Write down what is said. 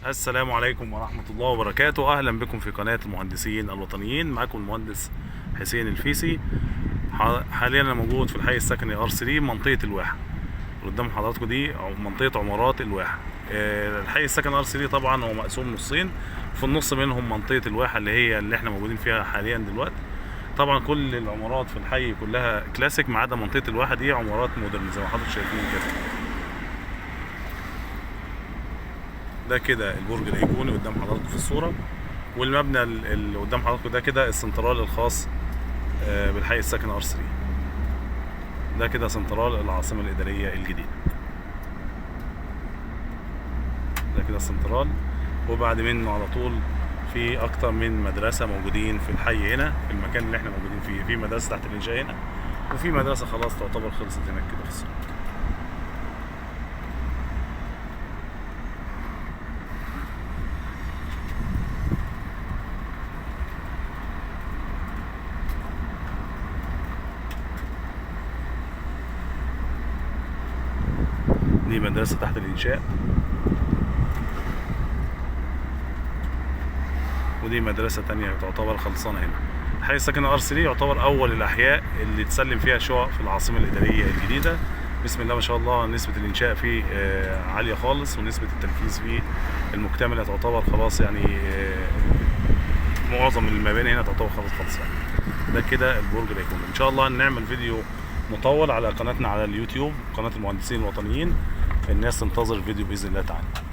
السلام عليكم ورحمة الله وبركاته. أهلا بكم في قناة المهندسين الوطنيين. معكم المهندس حسين الفيسي. حاليا أنا موجود في الحي السكني ار 3 منطقة الواحة. قدام حضراتكم دي منطقة عمارات الواحة. الحي السكني ار 3 طبعا هو مقسوم نصين، في النص منهم منطقة الواحة اللي احنا موجودين فيها حاليا دلوقتي. طبعا كل العمارات في الحي كلها كلاسيك ما عدا منطقة الواحة دي عمارات مودرن زي ما حضراتكم شايفين كده. ده كده البرج الايقوني قدام حضراتكم في الصوره، والمبنى اللي قدام حضراتكم ده كده السنترال الخاص بالحي السكني ار 3. ده كده سنترال العاصمه الاداريه الجديده. ده كده السنترال، وبعد منه على طول في اكتر من مدرسه موجودين في الحي هنا في المكان اللي احنا موجودين فيه. في مدرسه تحت الانشاء هنا، وفي مدرسه خلاص تعتبر خلصت هناك كده في الصوره. دي مدرسة تحت الإنشاء، ودي مدرسة تانية تعتبر خلصانة هنا. الحي السكني ار 3 يعتبر أول الأحياء اللي تسلم فيها شقق في العاصمة الإدارية الجديدة. بسم الله ما شاء الله نسبة الإنشاء فيه عالية خالص، ونسبة التنفيذ فيه المكتملة تعتبر خلاص يعني معظم المباني هنا تعتبر خلاص يعني. ده كده البرج الايقوني. إن شاء الله هنعمل فيديو مطول على قناتنا على اليوتيوب، قناة المهندسين الوطنيين. الناس تنتظر الفيديو بإذن الله تعالى.